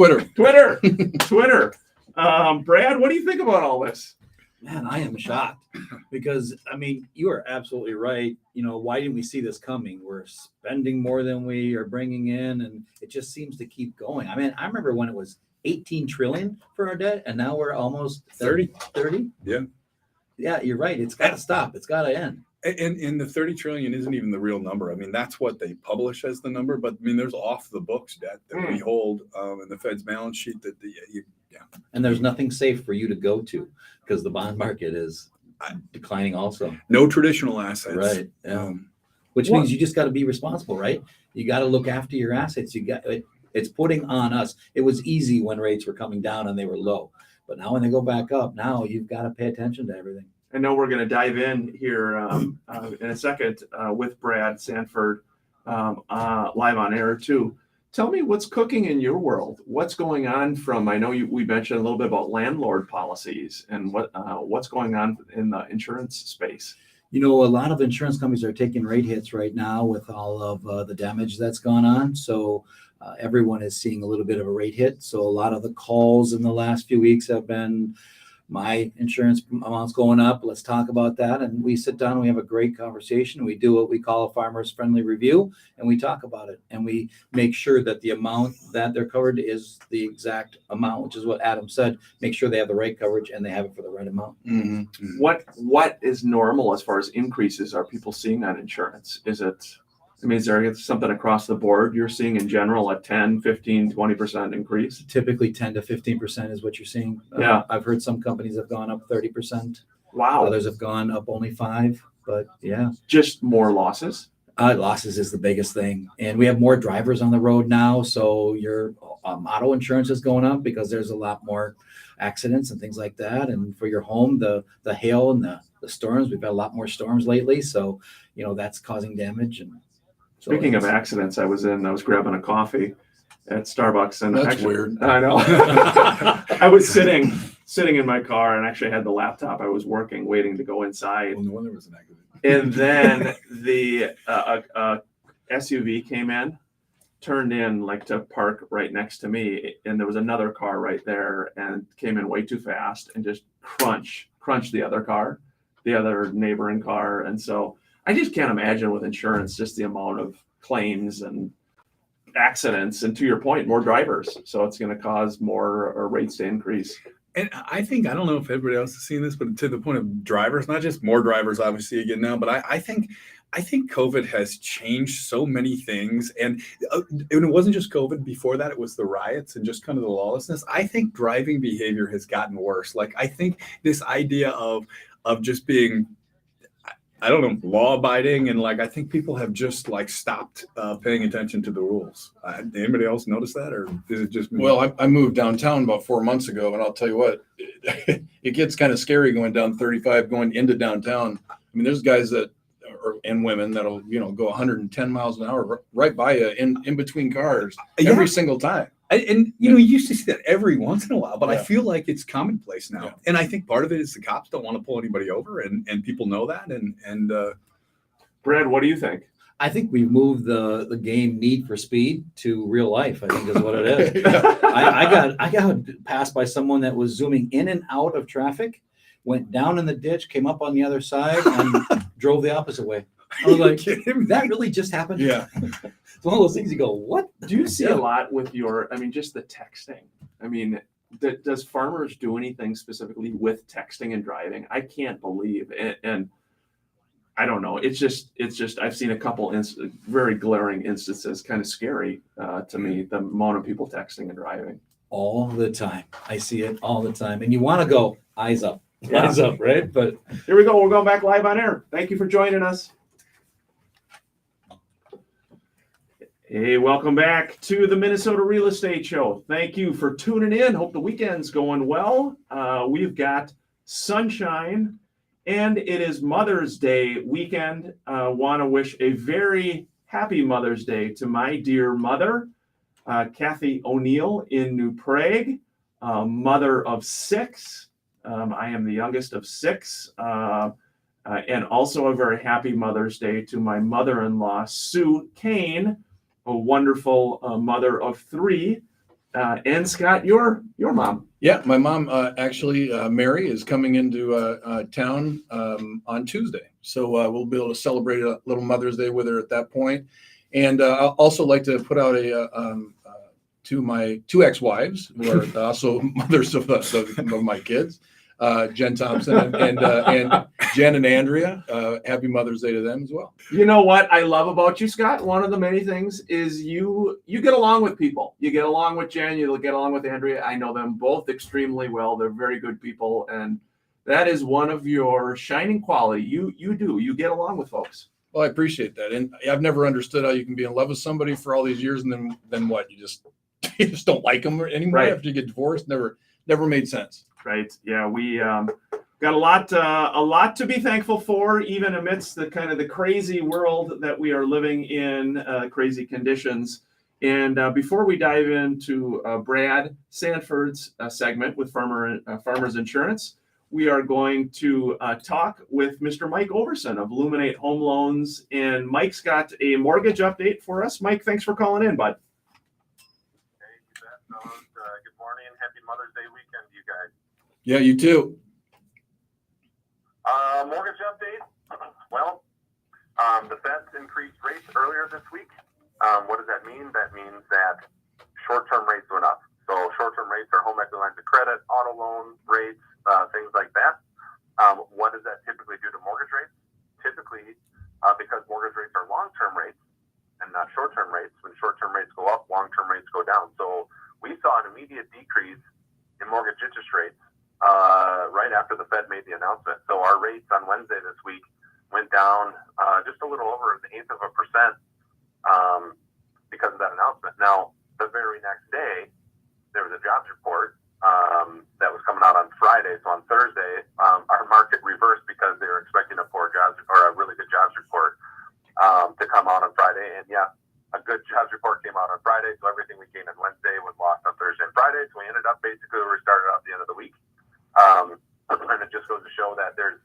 Brad, what do you think about all this? Man, I am shocked because I mean, you are absolutely right. You know, why didn't we see this coming? We're spending more than we are bringing in, and it just seems to keep going. I mean, I remember when it was 18 trillion for our debt, and now we're almost 30. Yeah. Yeah, you're right. It's got to stop. It's got to end. And the 30 trillion isn't even the real number. I mean, that's what they publish as the number, but I mean, there's off the books debt that we hold in the Fed's balance sheet that And there's nothing safe for you to go to because the bond market is declining also. no traditional assets. Right. Yeah. Which means you just got to be responsible, right? You got to look after your assets. It's putting on us. It was easy when rates were coming down and they were low, but now when they go back up, now you've got to pay attention to everything. I know we're going to dive in here in a second with Brad Sanford live on air too. Tell me what's cooking in your world. What's going on from? I know we mentioned a little bit about landlord policies and what's going on in the insurance space. You know, a lot of insurance companies are taking rate hits right now with all of the damage that's gone on. So everyone is seeing a little bit of a rate hit. So a lot of the calls in the last few weeks have been, my insurance amount's going up. Let's talk about that. And we sit down and we have a great conversation. We do what we call a farmer's friendly review, and we talk about it. And we make sure that the amount that they're covered is the exact amount, which is what Adam said. Make sure they have the right coverage and they have it for the right amount. Mm-hmm. What is normal as far as increases are people seeing on insurance? Is there something across the board you're seeing in general, a 10, 15, 20% increase? Typically 10 to 15% is what you're seeing. Yeah. I've heard some companies have gone up 30%. Wow. Others have gone up only 5%, but yeah. Just more losses? Losses is the biggest thing. And we have more drivers on the road now. So your auto insurance is going up because there's a lot more accidents and things like that. And for your home, the hail and the storms, we've had a lot more storms lately. So, you know, that's causing damage. And speaking of accidents, I was grabbing a coffee at Starbucks, and that's weird. I know. I was sitting in my car and actually had the laptop. I was working, waiting to go inside. Well, no wonder there was an accident. And then the SUV came in, turned in like to park right next to me, and there was another car right there, and came in way too fast and just crunched the other neighboring car, and so. I just can't imagine with insurance, just the amount of claims and accidents. And to your point, more drivers. So it's going to cause more rates to increase. And I think, I don't know if everybody else has seen this, but to the point of drivers, not just more drivers, obviously, again now, but I think COVID has changed so many things. And it wasn't just COVID. Before that, it was the riots and just kind of the lawlessness. I think driving behavior has gotten worse. Like, I think this idea of just being, I don't know, law abiding. And like, I think people have just like stopped paying attention to the rules. Anybody else notice that, or is it just me? Well, I moved downtown about 4 months ago, and I'll tell you what, it gets kind of scary going down 35, going into downtown. I mean, there's guys and women that'll, go 110 miles an hour right by you in between cars every single time. And you used to see that every once in a while, but I feel like it's commonplace now. Yeah. And I think part of it is the cops don't want to pull anybody over, and people know that. And Brad, what do you think? I think we've moved the game Need for Speed to real life, I think is what it is. I got passed by someone that was zooming in and out of traffic, went down in the ditch, came up on the other side, and drove the opposite way. I was like, that really just happened? Yeah. It's one of those things you go, what? Do you see a lot with just the texting? I mean, does Farmers do anything specifically with texting and driving? I can't believe it. And I don't know. It's just I've seen a couple very glaring instances, kind of scary to me, the amount of people texting and driving. All the time. I see it all the time. And you want to go eyes up, right? But here we go. We're going back live on air. Thank you for joining us. Hey, welcome back to the Minnesota Real Estate Show. Thank you for tuning in. Hope the weekend's going well. We've got sunshine, and it is Mother's Day weekend. Want to wish a very happy Mother's Day to my dear mother, Kathy O'Neill in New Prague. mother of 6. I am the youngest of 6. And also a very happy Mother's Day to my mother-in-law, Sue Kane, a wonderful mother of 3. And Scott, your mom. Yeah, my mom actually, Mary, is coming into town on Tuesday, so we'll be able to celebrate a little Mother's Day with her at that point. And I'll also like to put out to my 2 ex-wives, who are also mothers of my kids, Jen Thompson and Jen and Andrea. Happy Mother's Day to them as well. You know what I love about you, Scott? One of the many things is you get along with people. You get along with Jen, you'll get along with Andrea. I know them both extremely well. They're very good people, and that is one of your shining quality. You get along with folks. Well, I appreciate that, and I've never understood how you can be in love with somebody for all these years, and then what? You just don't like them anymore after you get divorced. Never made sense. Right. Yeah, we got a lot to be thankful for, even amidst the kind of the crazy world that we are living in, crazy conditions. And before we dive into Brad Sanford's segment with Farmers Insurance, we are going to talk with Mr. Mike Overson of Illuminate Home Loans. And Mike's got a mortgage update for us. Mike, thanks for calling in, bud. Hey, you bet, fellas. Good morning. Happy Mother's Day weekend, you guys. Yeah, you too. Mortgage update. Well, the Fed increased rates earlier this week. What does that mean? That means that short-term rates went up. So short-term rates are home equity lines of credit, auto loan rates, things like that. What does that typically do to mortgage rates? Typically, because mortgage rates are long-term rates and not short-term rates, when short-term rates go up, long-term rates go down. So we saw an immediate decrease in mortgage interest rates right after the Fed made the announcement. So our rates on Wednesday this week went down just a little over 1/8% because of that announcement. Now, the very next day, there was a jobs report that was coming out on Friday. So on Thursday, our market reversed because they were expecting a really good jobs report to come out on Friday. And yeah, a good jobs report came out on Friday. So everything we gained on Wednesday was lost on Thursday and Friday. So we ended up basically where we started out at the end of the week. And it just goes to show that there's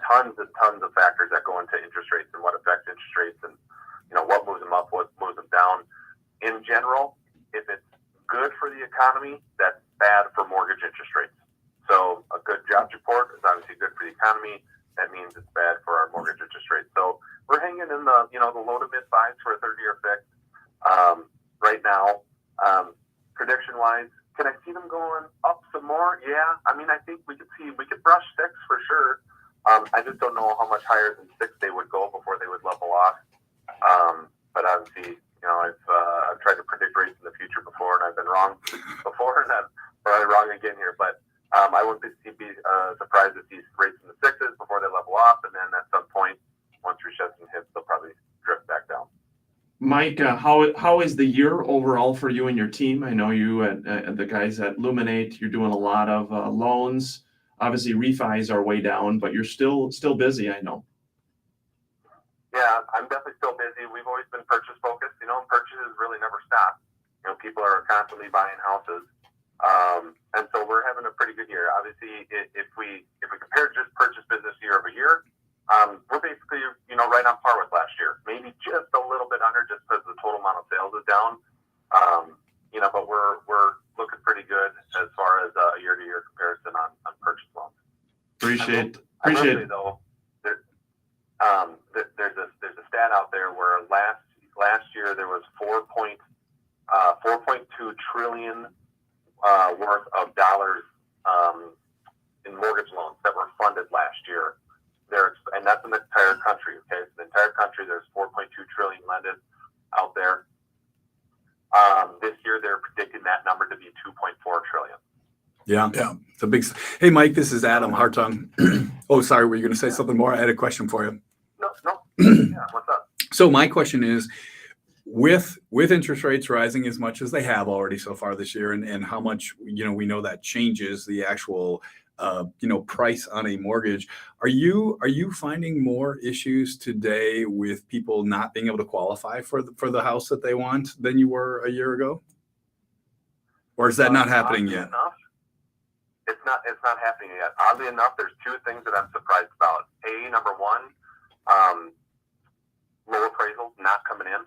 tons and tons of factors that go into interest rates and what affects interest rates and, what moves them up, what moves them down. In general, if it's good for the economy, that's bad for mortgage interest rates. So a good jobs report is obviously good for the economy. That means it's bad for our mortgage interest rates. So we're hanging in the low to mid 5s for a 30-year fix right now. Prediction-wise, can I see them going up some more? Yeah. I mean, I think we could brush 6 for sure. I just don't know how much higher than 6 they would go before they would level off. But obviously, I've tried to predict rates in the future before, and I've been wrong before, and I'm probably wrong again here. But I wouldn't be surprised to see rates in the 6s before they level off, and then at some point, once recession hits, they'll probably drift back down. Mike, how is the year overall for you and your team? I know you and the guys at Illuminate, you're doing a lot of loans. Obviously, refis are way down, but you're still busy, I know. Yeah, I'm definitely still busy. We've always been purchase focused, and purchases really never stop. People are constantly buying houses. And so we're having a pretty good year. Obviously, if we compare just purchase business year over year, we're basically, right on par with last year. Maybe just a little bit under just because the total amount of sales is down. But we're looking pretty good as far as a year-to-year comparison on purchase loans. Appreciate it. Though, there's a stat out there where last year there was 4.2 trillion worth of dollars in mortgage loans that were funded last year. And that's in the entire country. Okay, so the entire country, there's 4.2 trillion lended out there. This year, they're predicting that number to be 2.4 trillion. Yeah. It's a big. Hey, Mike, this is Adam Hartung. Oh, sorry, were you going to say something more? I had a question for you. No. Yeah, what's up? So my question is, with interest rates rising as much as they have already so far this year, and how much we know that changes the actual price on a mortgage. Are you finding more issues today with people not being able to qualify for the house that they want than you were a year ago? or is that not happening Oddly yet? Enough, it's not happening yet. Oddly enough, there's two things that I'm surprised about. Number one, low appraisals not coming in.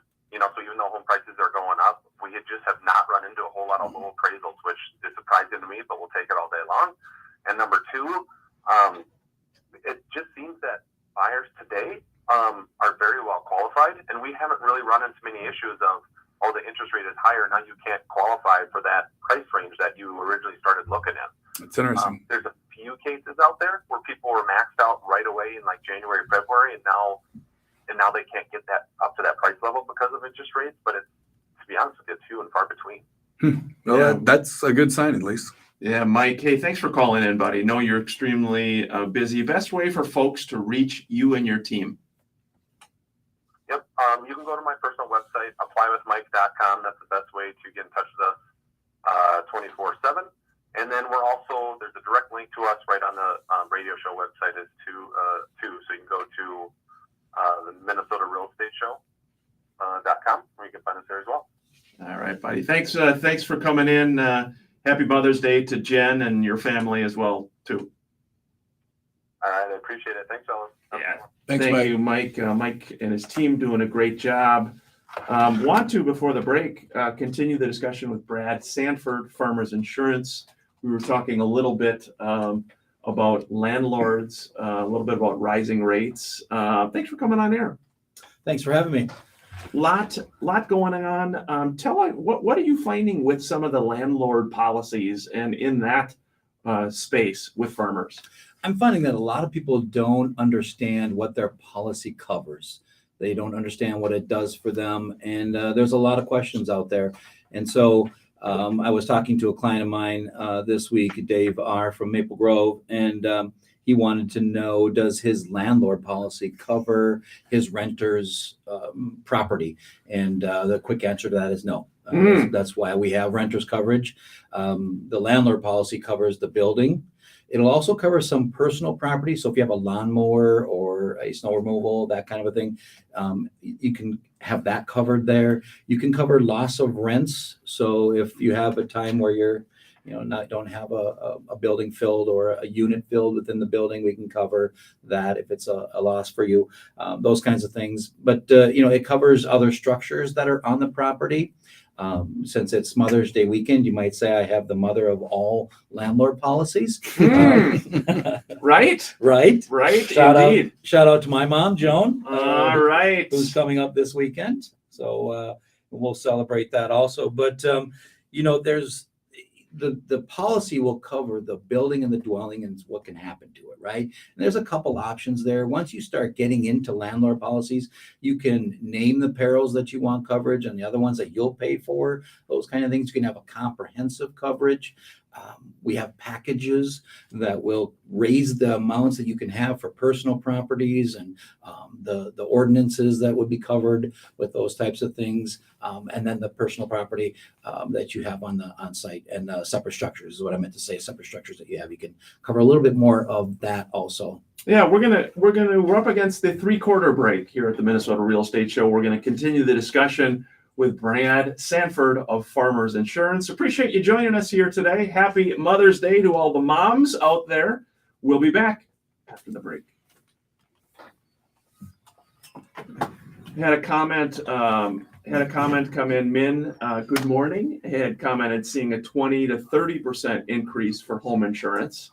So even though home prices are going up, we just have not run into a whole lot of low appraisals, which is surprising to me, but we'll take it all day long. And number two, it just seems that buyers today are very well qualified, and we haven't really run into many issues of, oh, the interest rate is higher, now you can't qualify for that price range that you originally started looking at. It's interesting. There's a few cases out there where people were maxed out right away in like January, February, and now they can't get that up to that price level because of interest rates. But it's, to be honest with you, few and far between. Well, Yeah. that's a good sign, at least. Yeah, Mike, hey, thanks for calling in, buddy. Know you're extremely busy. Best way for folks to reach you and your team? Yep. You can go to my personal website, applywithmike.com. That's the best way to get in touch with us 24/7. And then there's a direct link to us right on the radio show website too. So you can go to the Minnesota Real Estate Show.com where you can find us there as well. All right, buddy. Thanks for coming in. Happy Mother's Day to Jen and your family as well, too. All right. I appreciate it. Thanks, fellas. Yeah. Thanks, Thank Mike. you, Mike. Mike and his team doing a great job. Want to, before the break, continue the discussion with Brad Sanford, Farmers Insurance. We were talking a little bit about landlords, a little bit about rising rates. Thanks for coming on air. Thanks for having me. Lot going on. Tell us, what are you finding with some of the landlord policies and in that space with farmers? I'm finding that a lot of people don't understand what their policy covers. They don't understand what it does for them. And there's a lot of questions out there. And so I was talking to a client of mine this week, Dave R. from Maple Grove, and he wanted to know, does his landlord policy cover his renter's property? And the quick answer to that is no. That's why we have renter's coverage. The landlord policy covers the building. It'll also cover some personal property. So if you have a lawnmower or a snow removal, that kind of a thing, you can have that covered there. You can cover loss of rents. So if you have a time where you're, don't have a building filled or a unit filled within the building, we can cover that if it's a loss for you, those kinds of things. But, it covers other structures that are on the property. Since it's Mother's Day weekend, you might say I have the mother of all landlord policies. Right? Right. Indeed. Shout out to my mom, Joan. All right. Who's coming up this weekend. So we'll celebrate that also. But, there's the policy will cover the building and the dwelling and what can happen to it, right? And there's a couple options there. Once you start getting into landlord policies, you can name the perils that you want coverage and the other ones that you'll pay for, those kind of things. You can have a comprehensive coverage. We have packages that will raise the amounts that you can have for personal properties and the ordinances that would be covered with those types of things. And then the personal property that you have on site and separate structures is what I meant to say. Separate structures that you have, you can cover a little bit more of that also. Yeah, we're up against the 3/4 break here at the Minnesota Real Estate Show. We're going to continue the discussion with Brad Sanford of Farmers Insurance. Appreciate you joining us here today. Happy Mother's Day to all the moms out there. We'll be back after the break. Had a comment come in. Min, good morning. Had commented seeing a 20 to 30% increase for home insurance.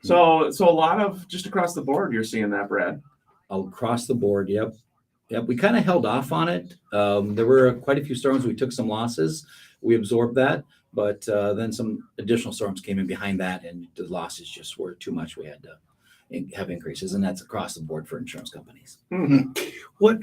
So a lot of just across the board, you're seeing that, Brad. Across the board, yep. We kind of held off on it. There were quite a few storms. We took some losses. We absorbed that, but then some additional storms came in behind that, and the losses just were too much. We had to have increases, and that's across the board for insurance companies. Mm-hmm. What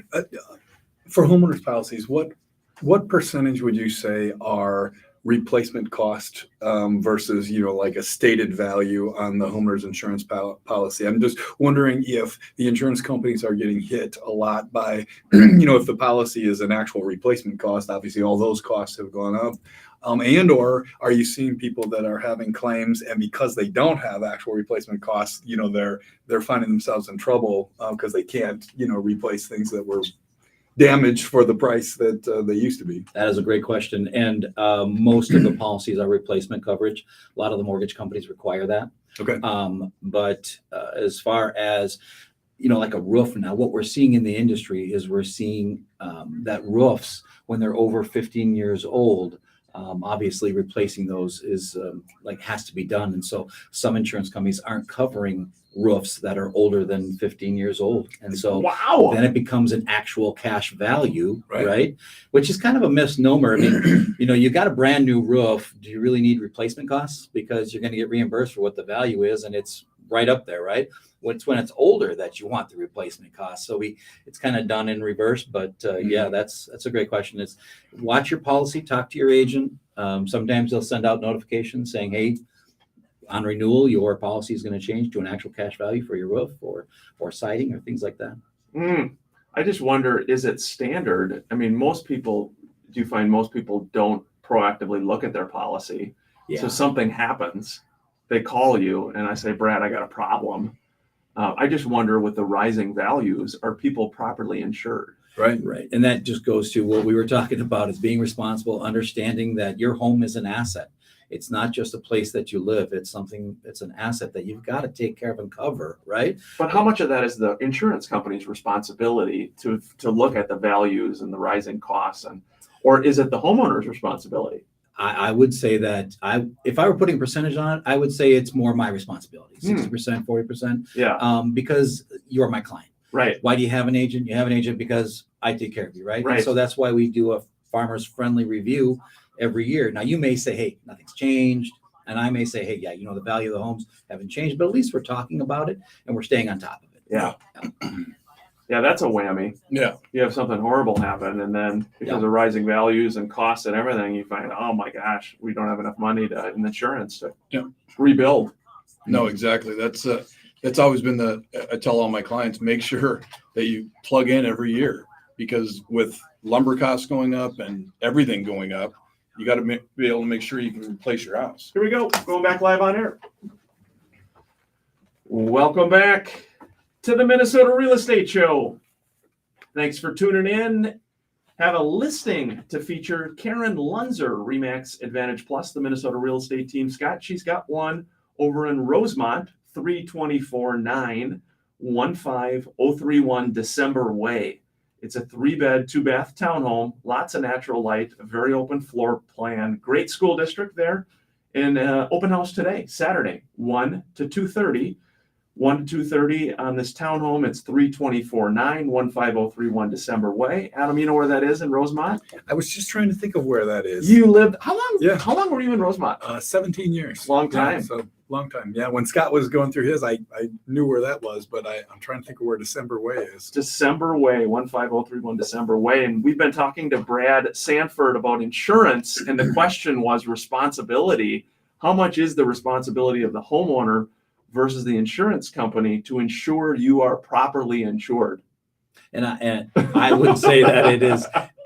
for homeowners policies? What percentage would you say are replacement cost versus like a stated value on the homeowners insurance policy? I'm just wondering if the insurance companies are getting hit a lot by if the policy is an actual replacement cost. Obviously all those costs have gone up, and or are you seeing people that are having claims and because they don't have actual replacement costs, they're finding themselves in trouble because they can't replace things that were damaged for the price that they used to be? That is a great question. And most of the policies are replacement coverage. A lot of the mortgage companies require that. Okay. But as far as, like a roof now, what we're seeing in the industry is we're seeing that roofs, when they're over 15 years old, obviously replacing those is has to be done. And so some insurance companies aren't covering roofs that are older than 15 years old. And so Wow. then it becomes an actual cash value, Right. right? Which is kind of a misnomer. I mean, you got a brand new roof. Do you really need replacement costs? Because you're going to get reimbursed for what the value is, and it's right up there, right? When it's older that you want the replacement cost. So it's kind of done in reverse. But yeah, that's a great question. It's watch your policy, talk to your agent. Sometimes they'll send out notifications saying, hey, on renewal, your policy is going to change to an actual cash value for your roof or siding or things like that. I just wonder, is it standard? I mean, do you find most people don't proactively look at their policy? Yeah. So something happens, they call you and I say, Brad, I got a problem. I just wonder, with the rising values, are people properly insured? Right. Right. And that just goes to what we were talking about, is being responsible, understanding that your home is an asset. It's not just a place that you live. It's an asset that you've got to take care of and cover, right? But how much of that is the insurance company's responsibility to look at the values and the rising costs, or is it the homeowner's responsibility? I would say that if I were putting a percentage on it, I would say it's more my responsibility, 60%, 40%. Yeah. Because you're my client. Right. Why do you have an agent? You have an agent because I take care of you, right? Right. And so that's why we do a farmers friendly review every year. Now you may say, hey, nothing's changed. And I may say, hey, yeah, the value of the homes haven't changed, but at least we're talking about it and we're staying on top of it. Yeah. Yeah, that's a whammy. Yeah. You have something horrible happen, and then because of rising values and costs and everything, you find, oh my gosh, we don't have enough money in insurance to rebuild. No, exactly. That's always been I tell all my clients, make sure that you plug in every year, because with lumber costs going up and everything going up, you got to be able to make sure you can replace your house. Here we go. Going back live on air. Welcome back to the Minnesota Real Estate Show. Thanks for tuning in. Have a listing to feature Karen Lunzer, Remax Advantage Plus, the Minnesota Real Estate team. Scott, she's got one over in Rosemont, 324-9, 15031 December Way. It's a 3-bed, 2-bath townhome, lots of natural light, a very open floor plan, great school district there. And open house today, Saturday, 1 to 2:30. 1 to 2:30 on this townhome. It's 324-9, 15031 December Way. Adam, you know where that is in Rosemont? I was just trying to think of where that is. You lived, how long? Yeah. How long were you in Rosemont? 17 years. Long time. Yeah, so long time. Yeah. When Scott was going through his, I knew where that was, but I'm trying to think of where December Way is. December Way, 15031 December Way. And we've been talking to Brad Sanford about insurance, and the question was responsibility. How much is the responsibility of the homeowner versus the insurance company to ensure you are properly insured? And I would say that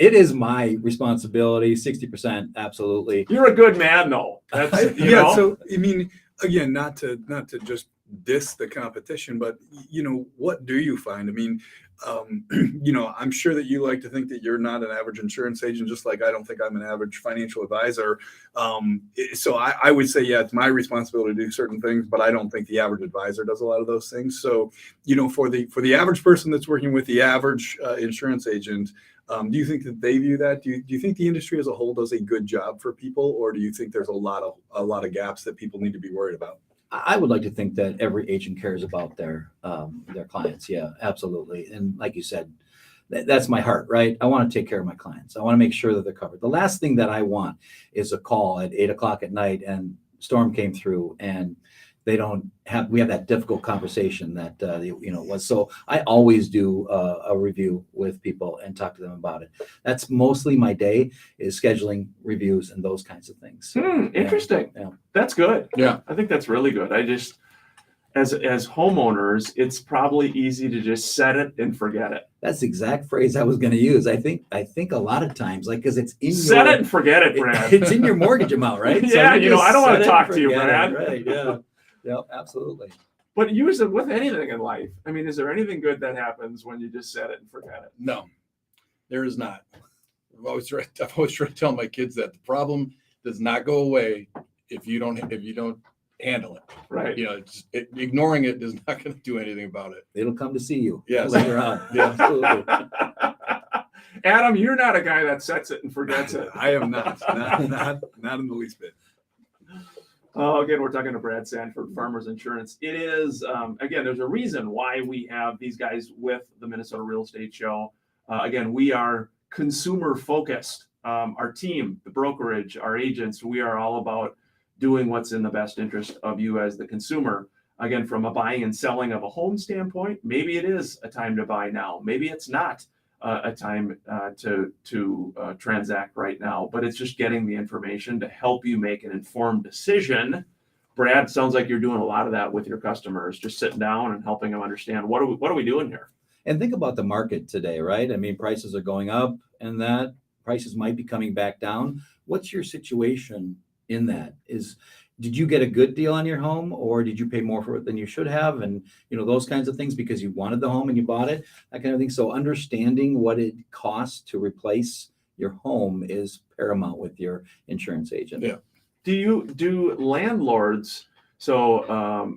it is my responsibility, 60%, absolutely. You're a good man, though. That's, you Yeah. know? So, I mean, again, not to just diss the competition, but what do you find? I mean, I'm sure that you like to think that you're not an average insurance agent, just like I don't think I'm an average financial advisor. So I would say, yeah, it's my responsibility to do certain things, but I don't think the average advisor does a lot of those things. So, for the average person that's working with the average insurance agent, do you think that they view that? Do you think the industry as a whole does a good job for people, or do you think there's a lot of gaps that people need to be worried about? I would like to think that every agent cares about their clients. Yeah, absolutely. And like you said, that's my heart, right? I want to take care of my clients. I want to make sure that they're covered. The last thing that I want is a call at 8:00 at night and storm came through and we have that difficult conversation that was. So I always do a review with people and talk to them about it. That's mostly my day, is scheduling reviews and those kinds of things. So, interesting. Yeah. That's good. Yeah. I think that's really good. I just, as homeowners, it's probably easy to just set it and forget it. That's the exact phrase I was going to use. I think a lot of times, because it's in Set it and forget it, Brad. it's in your mortgage amount, right? Yeah, you I don't want set to it talk and to you, forget it, Brad. Right? Yeah. Yep. Absolutely. But use it with anything in life. I mean, is there anything good that happens when you just set it and forget it? No. There is not. I've always tried to tell my kids that the problem does not go away if you don't handle it. Right. Ignoring it is not going to do anything about it. It'll come to see you Yes. later on. Yeah. Absolutely. Adam, you're not a guy that sets it and forgets it. I am not in the least bit. Oh, again, we're talking to Brad Sanford, Farmers Insurance. It is, again, there's a reason why we have these guys with the Minnesota Real Estate Show. Again, we are consumer focused. Our team, the brokerage, our agents, we are all about doing what's in the best interest of you as the consumer. Again, from a buying and selling of a home standpoint, maybe it is a time to buy now. Maybe it's not a time to transact right now, but it's just getting the information to help you make an informed decision. Brad, sounds like you're doing a lot of that with your customers, just sitting down and helping them understand what are we doing here? And think about the market today, right? I mean, prices are going up and that prices might be coming back down. What's your situation in that? Did you get a good deal on your home, or did you pay more for it than you should have? And, those kinds of things because you wanted the home and you bought it, that kind of thing. So understanding what it costs to replace your home is paramount with your insurance agent. Yeah. Do landlords, so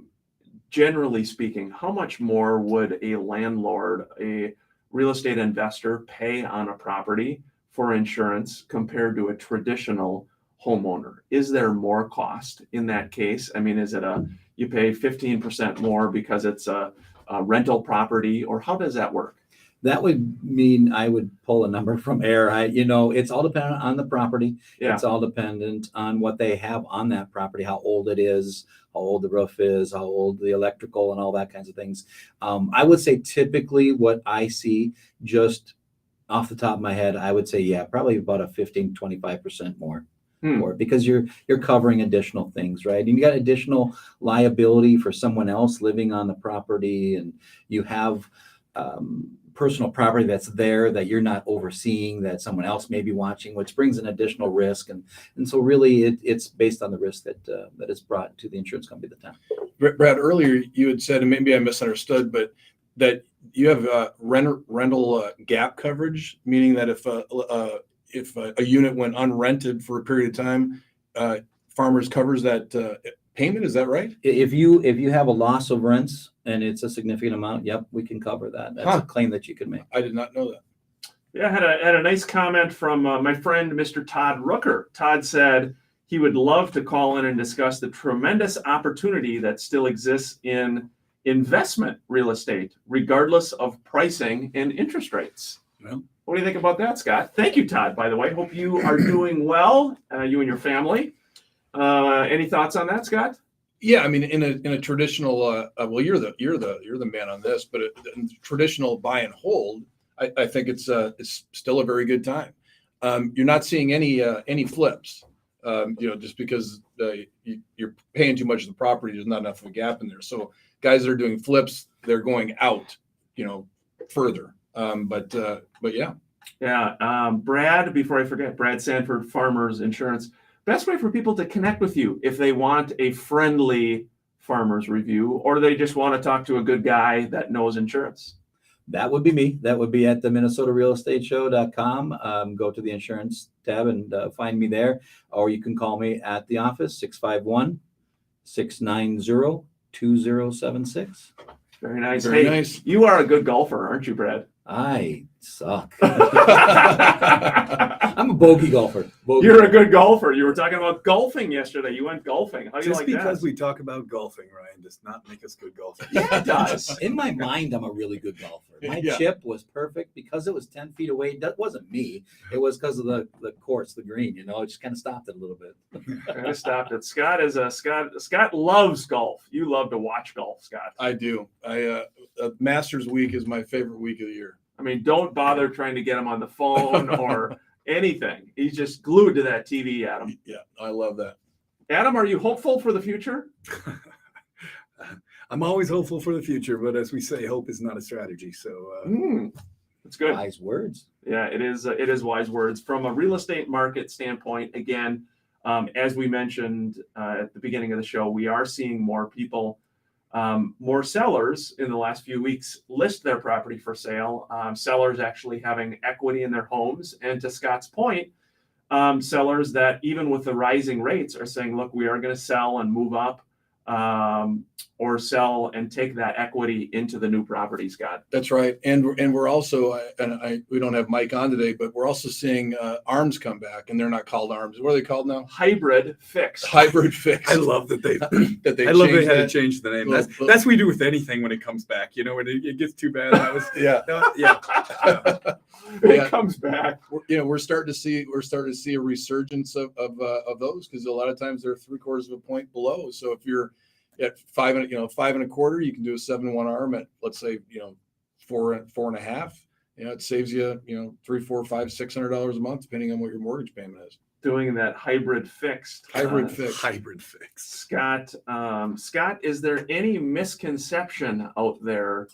generally speaking, how much more would a landlord, a real estate investor, pay on a property for insurance compared to a traditional homeowner? Is there more cost in that case? I mean, is it you pay 15% more because it's a rental property, or how does that work? That would mean I would pull a number from air. It's all dependent on the property. Yeah. It's all dependent on what they have on that property, how old it is, how old the roof is, how old the electrical and all that kinds of things. I would say typically what I see, just off the top of my head, I would say, yeah, probably about a 15-25% more. For it, because you're covering additional things, right? And you got additional liability for someone else living on the property, and you have personal property that's there that you're not overseeing, that someone else may be watching, which brings an additional risk. And so really it's based on the risk that is brought to the insurance company at the time. Brad, earlier you had said, and maybe I misunderstood, but that you have rental gap coverage, meaning that if a unit went unrented for a period of time, Farmers covers that payment. Is that right? If you have a loss of rents and it's a significant amount, yep, we can cover that. That's a claim that you can make. I did not know that. Yeah, I had a nice comment from my friend, Mr. Todd Rooker. Todd said he would love to call in and discuss the tremendous opportunity that still exists in investment real estate, regardless of pricing and interest rates. Well, what do you think about that, Scott? Thank you, Todd, by the way. Hope you are doing well, you and your family. Any thoughts on that, Scott? Yeah, I mean, in a traditional, well, you're the man on this, but in traditional buy and hold, I think it's still a very good time. You're not seeing any flips, just because you're paying too much of the property. There's not enough of a gap in there. So guys that are doing flips, they're going out, further. But yeah. Yeah. Brad, before I forget, Brad Sanford, Farmers Insurance. Best way for people to connect with you if they want a friendly farmer's review, or they just want to talk to a good guy that knows insurance. That would be me. That would be at the minnesotarealestateshow.com. Go to the insurance tab and find me there, or you can call me at the office, 651-690-2076. Very nice. Very nice. You are a good golfer, aren't you, Brad? I suck. I'm a bogey golfer. You're a good golfer. You were talking about golfing yesterday. You went golfing. How do you just like because that? we talk about golfing, Ryan, does not make us good golfers. Yeah, it does. In my mind, I'm a really good golfer. My Yeah. chip was perfect because it was 10 feet away. That wasn't me. It was because of the course, the green. It just kind of stopped it a little bit. Kind of stopped it. Scott loves golf. You love to watch golf, Scott. I do. Masters week is my favorite week of the year. I mean, don't bother trying to get him on the phone or anything. He's just glued to that TV, Adam. Yeah, I love that. Adam, are you hopeful for the future? I'm always hopeful for the future, but as we say, hope is not a strategy. So That's good. Wise words. Yeah, it is. It is wise words. From a real estate market standpoint, again, as we mentioned at the beginning of the show, we are seeing more people more sellers in the last few weeks list their property for sale. Sellers actually having equity in their homes. And to Scott's point, sellers that even with the rising rates are saying, look, we are going to sell and move up, or sell and take that equity into the new property, Scott. That's right. And we're also, we don't have Mike on today, but we're also seeing arms come back, and they're not called arms. What are they called now? Hybrid fixed. Hybrid fixed. I love that they that they I love they changed had to that. change the name. Well, That's what we do with anything when it comes back. You know, when it gets too bad. That was Yeah. yeah. It Yeah. comes back. We're starting to see a resurgence of those, because a lot of times they're 3/4 of a point below. So if you're at 5 1/4, you can do a 7-1 arm at, let's say, 4.5. It saves you, $300, $400, $500, $600 a month, depending on what your mortgage payment is. Doing that hybrid fixed. Hybrid fixed. Hybrid fix. Scott, is there any misconception out there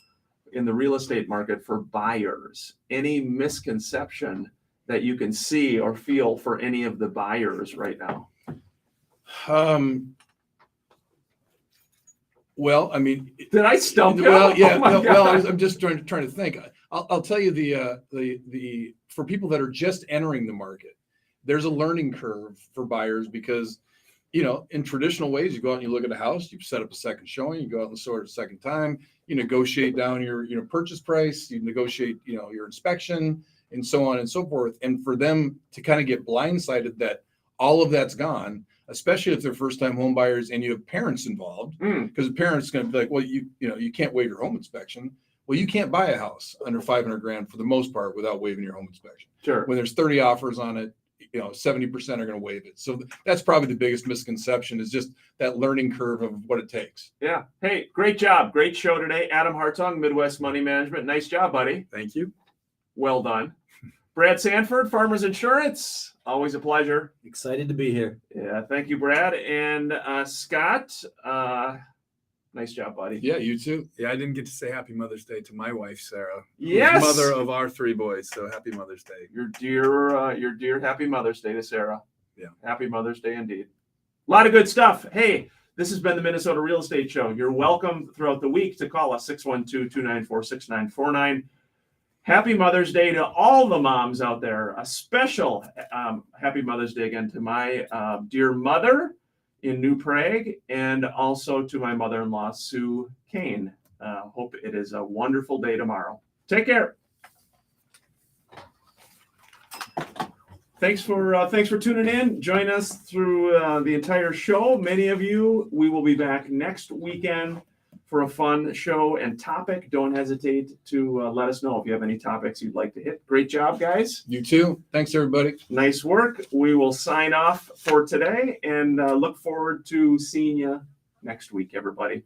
in the real estate market for buyers? Any misconception that you can see or feel for any of the buyers right now? Well, I mean, Did I stump you? well, yeah. Oh my no, God. I'm just trying to think. I'll tell you the for people that are just entering the market, there's a learning curve for buyers, because in traditional ways, you go out and you look at a house, you set up a second showing, you go out and sort it a second time, you negotiate down your purchase price, you negotiate your inspection, and so on and so forth. And for them to kind of get blindsided that all of that's gone, especially if they're first-time home buyers and you have parents involved, because the parents going to be like, well, you can't waive your home inspection. Well, you can't buy a house under $500,000 for the most part without waiving your home inspection. Sure. When there's 30 offers on it, 70% are going to waive it. So that's probably the biggest misconception, is just that learning curve of what it takes. Yeah. Hey, great job. Great show today. Adam Hartung, Midwest Money Management. Nice job, buddy. Thank you. Well done. Brad Sanford, Farmers Insurance. Always a pleasure. Excited to be here. Yeah. Thank you, Brad. And Scott, nice job, buddy. Yeah, you too. Yeah, I didn't get to say Happy Mother's Day to my wife, Sarah. who's Yes. Mother of our 3 boys. So Happy Mother's Day. Your dear Happy Mother's Day to Sarah. Yeah. Happy Mother's Day indeed. A lot of good stuff. Hey, this has been the Minnesota Real Estate Show. You're welcome throughout the week to call us 612-294-6949. Happy Mother's Day to all the moms out there. A special Happy Mother's Day again to my dear mother in New Prague, and also to my mother-in-law, Sue Kane. Hope it is a wonderful day tomorrow. Take care. Thanks for tuning in. Join us through the entire show. Many of you, we will be back next weekend for a fun show and topic. Don't hesitate to let us know if you have any topics you'd like to hit. Great job, guys. You too. Thanks, everybody. Nice work. We will sign off for today and look forward to seeing you next week, everybody.